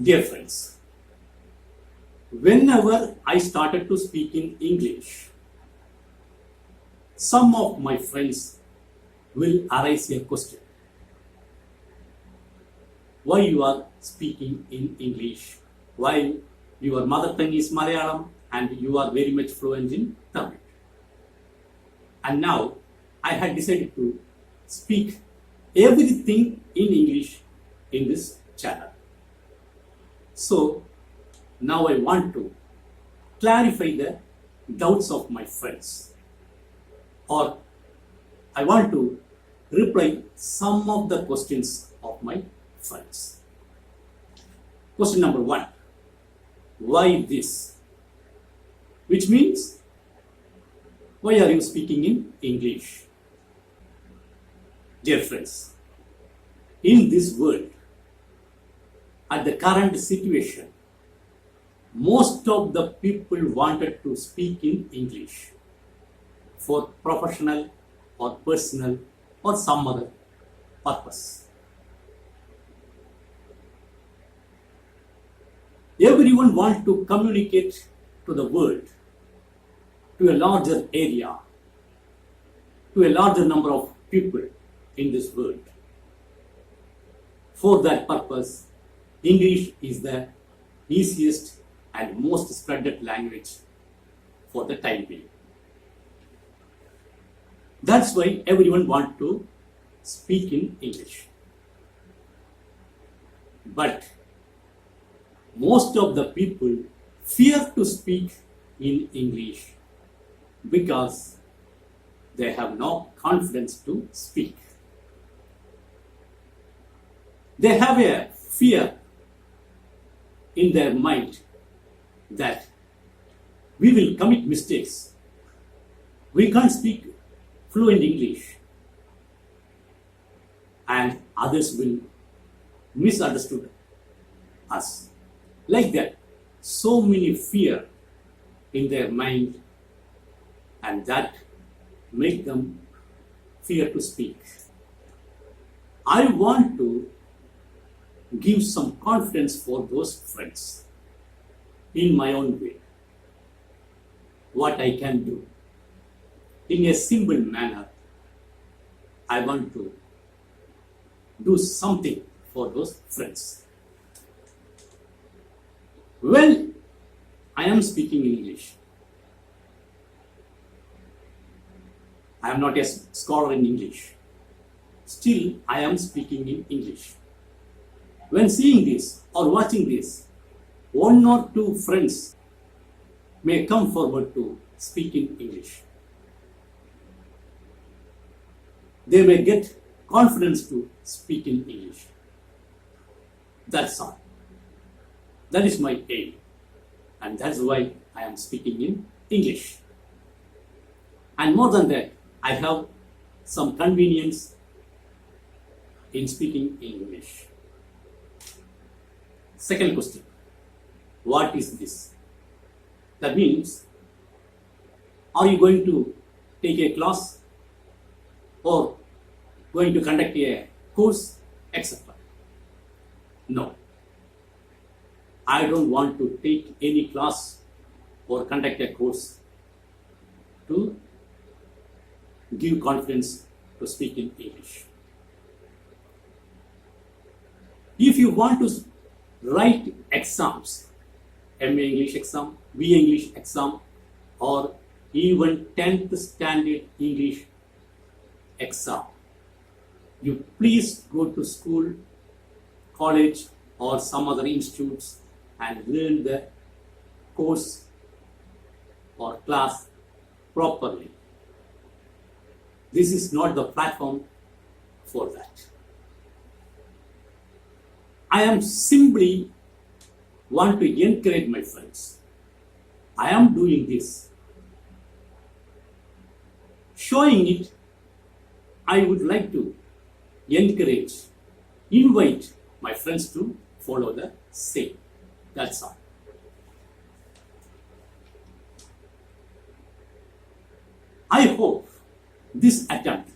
Dear friends, whenever I started to speak in English, some of my friends will arise a question. Why you are speaking in English while your mother tongue is Malayalam and you are very much fluent in Tamil? And now I had decided to speak everything in English in this channel. So now I want to clarify the doubts of my friends, or I want to reply some of the questions of my friends. Question number 1, why this? Which means, why are you speaking in English? Dear friends, in this world, at the current situation, most of the people wanted to speak in English for professional or personal or some other purpose. Everyone wants to communicate to the world, to a larger area, to a larger number of people in this world. For that purpose, English is the easiest and most spreaded language for the time being. That's why everyone wants to speak in English. But most of the people fear to speak in English because they have no confidence to speak. They have a fear in their mind that we will commit mistakes. We can't speak fluent English and others will misunderstood us. Like that, so many fear in their mind, and that make them fear to speak. I want to give some confidence for those friends in my own way. What I can do in a simple manner, I want to do something for those friends. Well, I am speaking in English. I am not a scholar in English. Still, I am speaking in English. When seeing this or watching this, 1 or 2 friends may come forward to speak in English. They may get confidence to speak in English. That's all. That is my aim. And that's why I am speaking in English. And more than that, I have some convenience in speaking English. Second question, what is this? That means, are you going to take a class or going to conduct a course, etc.? No. I don't want to take any class or conduct a course to give confidence to speak in English. If you want to write exams, MA English exam, BA English exam, or even 10th standard English exam, you please go to school, college, or some other institutes and learn the course or class properly. This is not the platform for that. I am simply want to encourage my friends. I am doing this. Showing it, I would like to encourage, invite my friends to follow the same. That's all. I hope this attempt,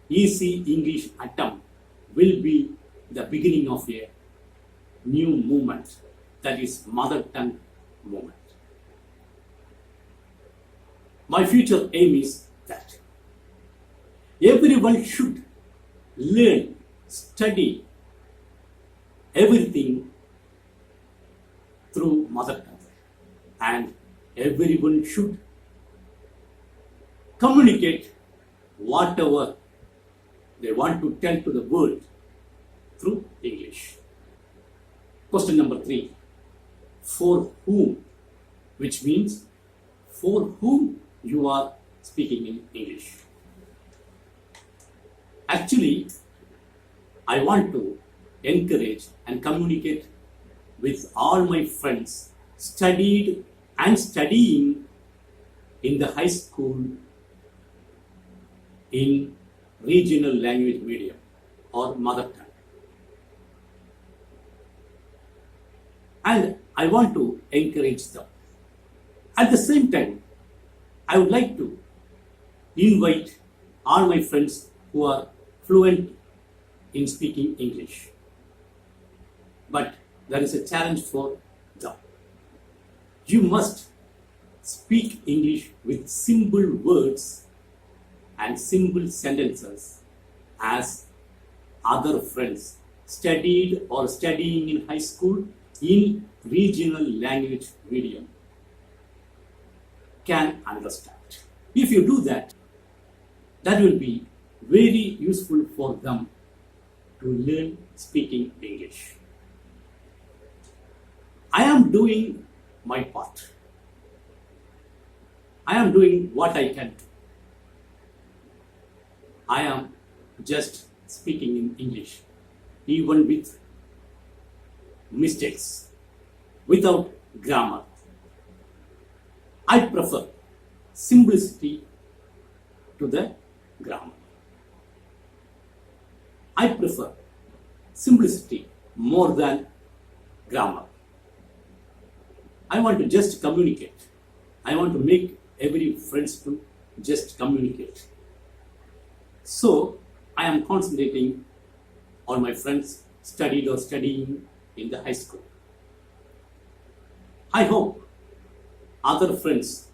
easy English attempt, will be the beginning of a new movement that is mother tongue movement. My future aim is that everyone should learn, study everything through mother tongue, and everyone should communicate whatever they want to tell to the world through English. Question number 3. For whom? Which means for whom you are speaking in English. Actually, I want to encourage and communicate with all my friends studied and studying in the high school in regional language medium or mother tongue. And I want to encourage them. At the same time, I would like to invite all my friends who are fluent in speaking English. But there is a challenge for them. You must speak English with simple words and simple sentences as other friends studied or studying in high school in regional language medium can understand. If you do that, that will be very useful for them to learn speaking English. I am doing my part. I am doing what I can do. I am just speaking in English, even with mistakes, without grammar. I prefer simplicity to the grammar. I prefer simplicity more than grammar. I want to just communicate. I want to make every friends to just communicate. So I am concentrating on my friends studied or studying in the high school. I hope other friends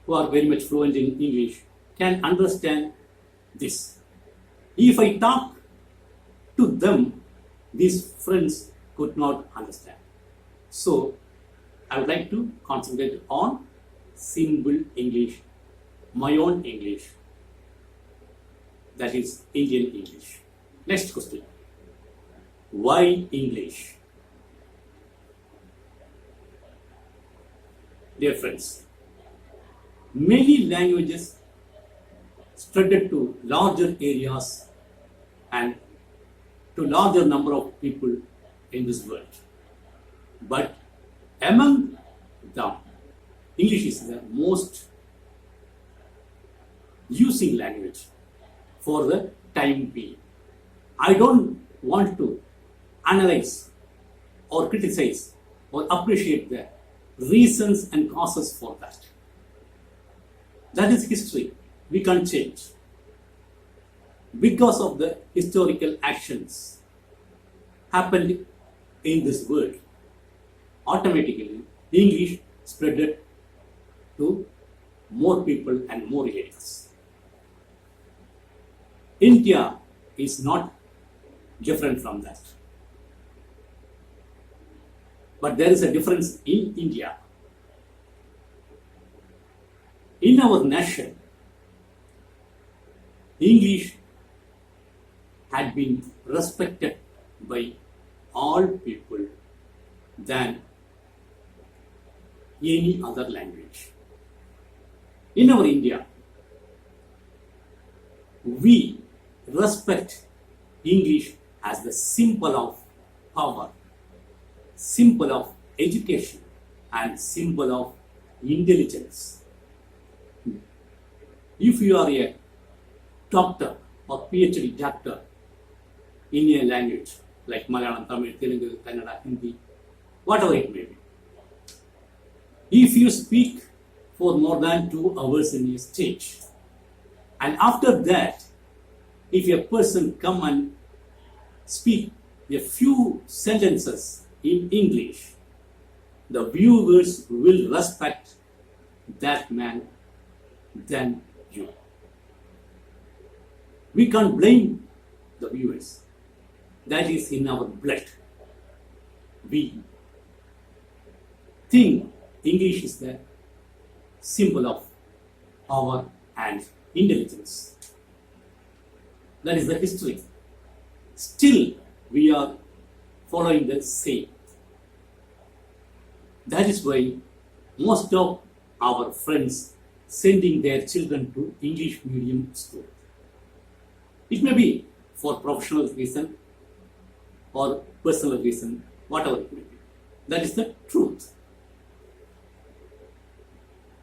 who are very much fluent in English can understand this. If I talk to them, these friends could not understand. So I would like to concentrate on simple English, my own English, that is Indian English. Next question. Why English? Dear friends, many languages spread to larger areas and to larger number of people in this world. But among them, English is the most using language for the time being. I don't want to analyze or criticize or appreciate the reasons and causes for that. That is history. We can't change. Because of the historical actions happened in this world, automatically English spread to more people and more areas. India is not different from that. But there is a difference in India. In our nation, English had been respected by all people than any other language. In our India, we respect English as the symbol of power, symbol of education, and symbol of intelligence. If you are a doctor or PhD doctor in a language like Malayalam, Tamil, Telugu, Kannada, Hindi, whatever it may be, if you speak for more than 2 hours in a stage, and after that, if a person come and speak a few sentences in English, the viewers will respect that man than you. We can't blame the viewers. That is in our blood. We think English is the symbol of power and intelligence. That is the history. Still, we are following the same. That is why most of our friends sending their children to English medium school. It may be for professional reason or personal reason, whatever it may be. That is the truth.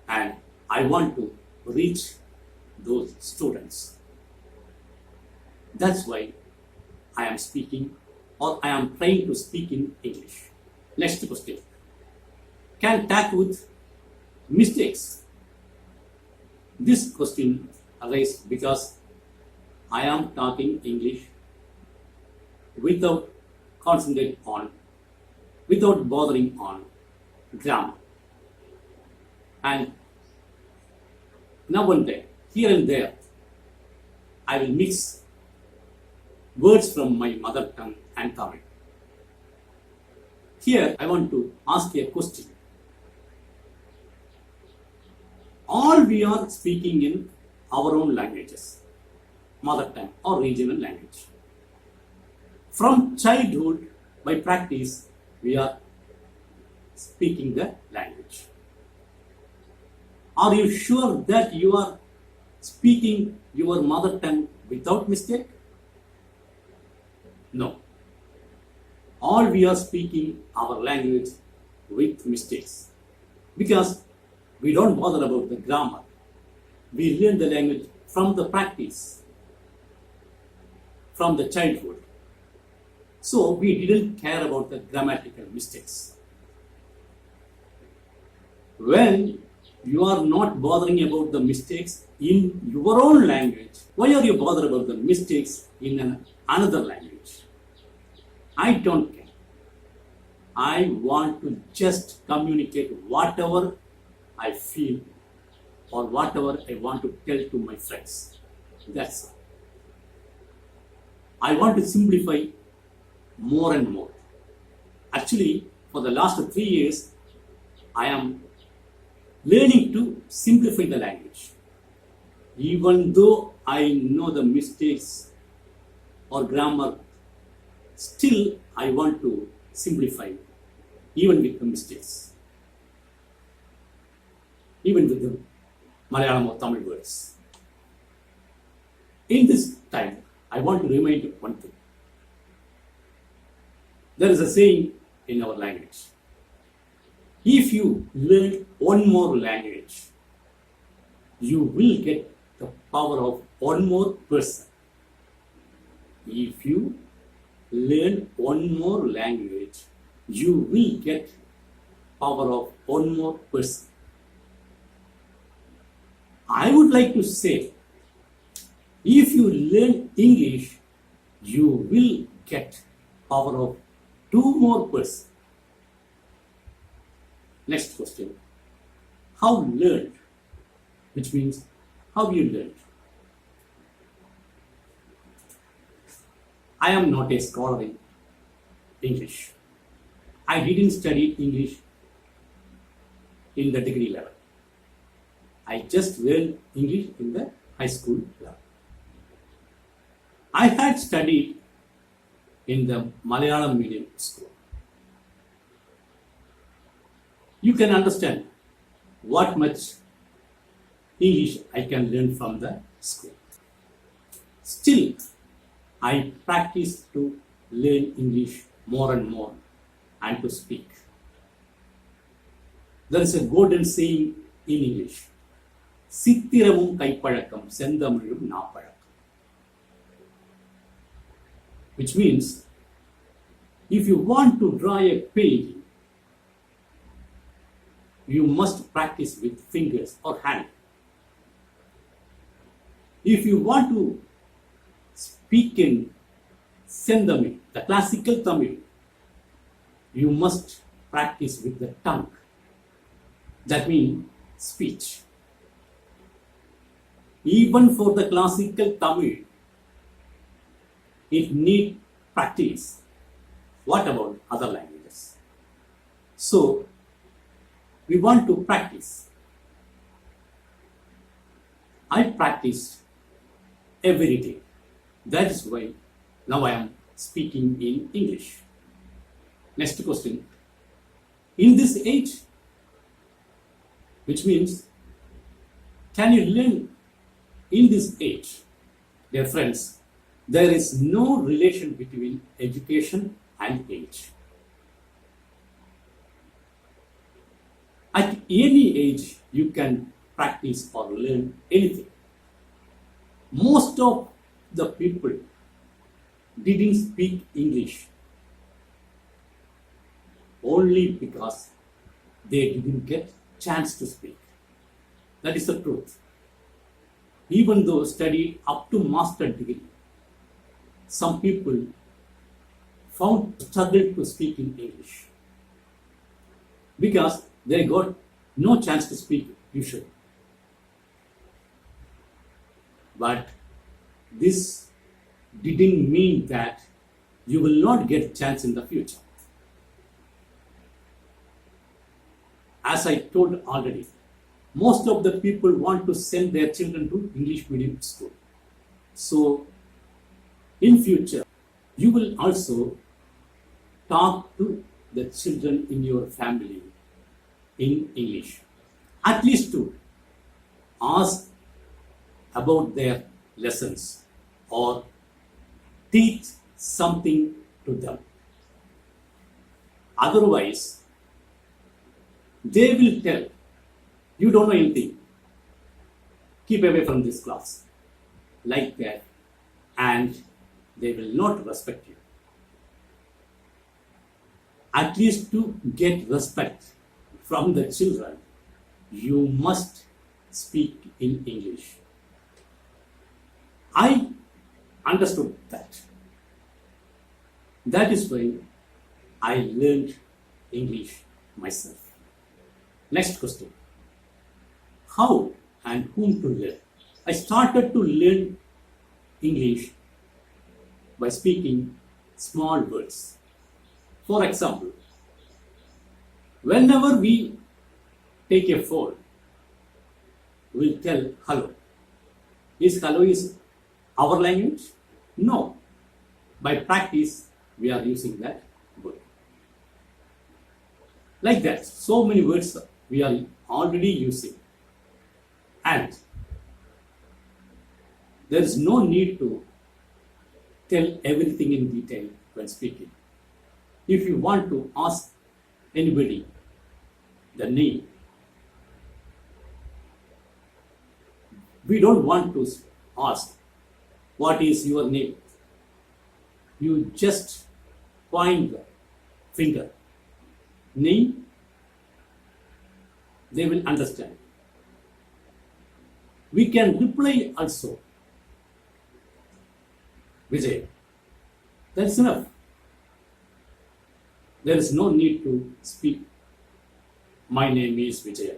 And I want to reach those students. That's why I am speaking, or I am trying to speak in English. Next question. Can tackle with mistakes? This question arises because I am talking English without concentrating on, without bothering on grammar. And now and then, here and there, I will mix words from my mother tongue and Tamil. Here, I want to ask a question. All we are speaking in our own languages, mother tongue or regional language. From childhood, by practice, we are speaking the language. Are you sure that you are speaking your mother tongue without mistake? No. All we are speaking our language with mistakes. Because we don't bother about the grammar. We learn the language from the practice, from the childhood. So we didn't care about the grammatical mistakes. When you are not bothering about the mistakes in your own language, why are you bothered about the mistakes in another language? I don't care. I want to just communicate whatever I feel or whatever I want to tell to my friends. That's all. I want to simplify more and more. Actually, for the last 3 years, I am learning to simplify the language. Even though I know the mistakes or grammar, still I want to simplify even with the mistakes. Even with the Malayalam or Tamil words. In this time, I want to remind you one thing. There is a saying in our language. If you learn one more language, you will get the power of one more person. If you learn one more language, you will get power of one more person. I would like to say, if you learn English, you will get power of 2 more persons. Next question. How learned? Which means, how you learned? I am not a scholar in English. I didn't study English in the degree level. I just learned English in the high school level. I had studied in the Malayalam medium school. You can understand what much English I can learn from the school. Still, I practice to learn English more and more and to speak. There is a golden saying in English. சித்திரமும் கைப்பழக்கம் செந்தமிழும் நாப்பழக்கம். Which means, if you want to draw a painting, you must practice with fingers or hand. If you want to speak in Sendamil, the classical Tamil, you must practice with the tongue. That means speech. Even for the classical Tamil, it needs practice. What about other languages? So, we want to practice. I practice every day. That is why now I am speaking in English. Next question. In this age, which means, can you learn in this age? Dear friends, there is no relation between education and age. At any age, you can practice or learn anything. Most of the people didn't speak English only because they didn't get chance to speak. That is the truth. Even though studied up to master degree, some people found struggle to speak in English because they got no chance to speak usually. But this didn't mean that you will not get chance in the future. As I told already, most of the people want to send their children to English medium school. So, in future, you will also talk to the children in your family in English. At least to ask about their lessons or teach something to them. Otherwise, they will tell, you don't know anything. Keep away from this class. Like that. And they will not respect you. At least to get respect from the children, you must speak in English. I understood that. That is why I learned English myself. Next question. How and whom to learn? I started to learn English by speaking small words. For example, whenever we take a phone, we'll tell hello. Is hello is our language? No. By practice, we are using that word. Like that, so many words we are already using. And there is no need to tell everything in detail when speaking. If you want to ask anybody the name, we don't want to ask, what is your name? You just point the finger. Name, they will understand. We can reply also, Vijay. That's enough. There is no need to speak, my name is Vijay.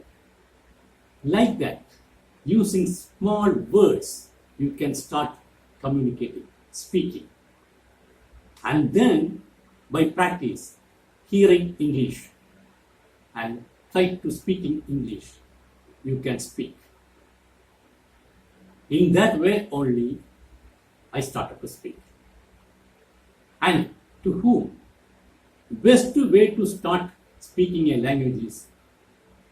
Like that, using small words, you can start communicating, speaking. And then, by practice, hearing English and try to speak in English, you can speak. In that way only, I started to speak. And to whom? Best way to start speaking a language is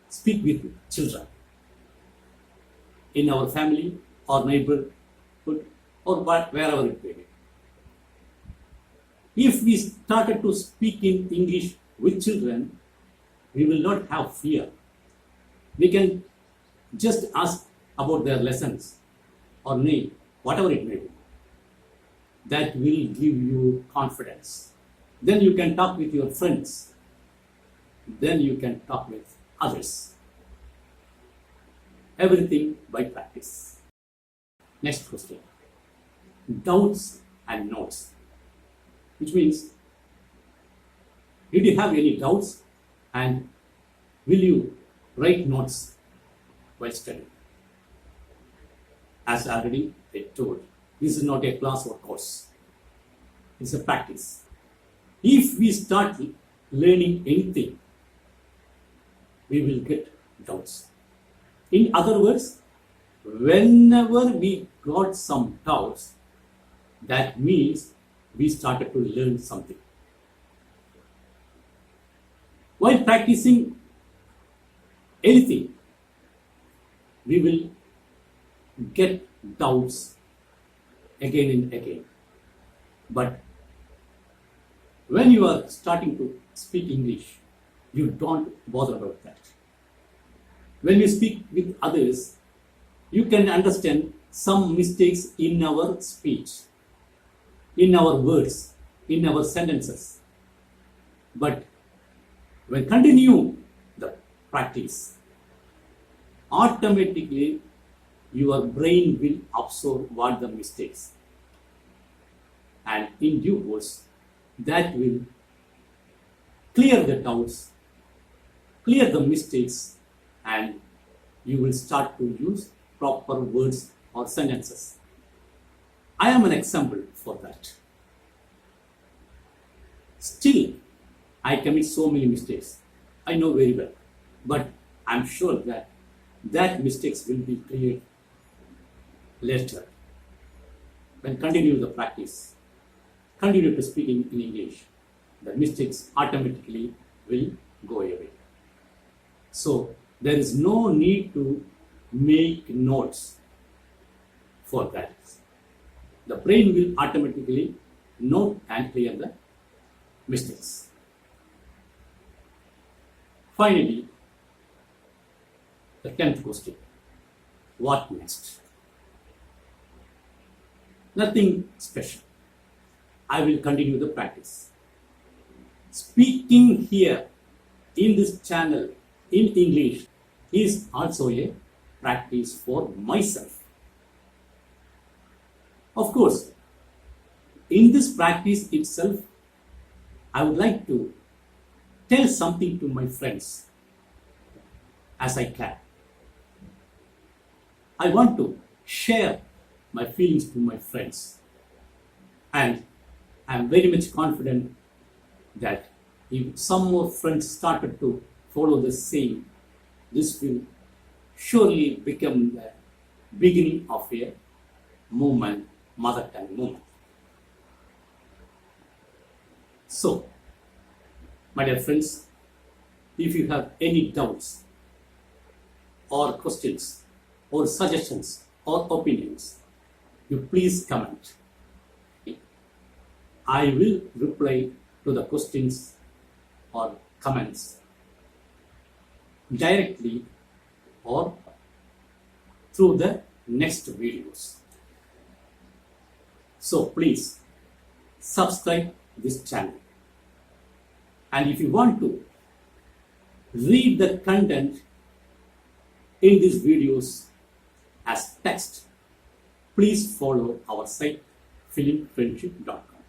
speak with children in our family or neighborhood or wherever it may be. If we started to speak in English with children, we will not have fear. We can just ask about their lessons or name, whatever it may be. That will give you confidence. Then you can talk with your friends. Then you can talk with others. Everything by practice. Next question. Doubts and notes. Which means Did you have any doubts? And will you write notes while studying? As already I told, this is not a class or course. It's a practice. If we start learning anything, we will get doubts. In other words, whenever we got some doubts, that means we started to learn something. While practicing anything, we will get doubts again and again. But when you are starting to speak English, you don't bother about that. When you speak with others, you can understand some mistakes in our speech, in our words, in our sentences. But when continue the practice, automatically your brain will absorb what the mistakes. And in due course, that will clear the doubts, clear the mistakes, and you will start to use proper words or sentences. I am an example for that. Still, I commit so many mistakes. I know very well. But I'm sure that mistakes will be cleared later. When continue the practice, continue to speaking in English, the mistakes automatically will go away. So there is no need to make notes for that. The brain will automatically note and clear the mistakes. Finally, the 10th question. What next? Nothing special. I will continue the practice. Speaking here in this channel in English is also a practice for myself. Of course, in this practice itself, I would like to tell something to my friends as I can. I want to share my feelings to my friends. And I am very much confident that if some more friends started to follow the same, this will surely become the beginning of a movement, mother tongue movement. So, my dear friends, if you have any doubts or questions or suggestions or opinions, you please comment. I will reply to the questions or comments directly or through the next videos. So please subscribe this channel. And if you want to read the content in these videos as text, please follow our site filmfriendship.com.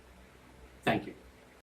Thank you.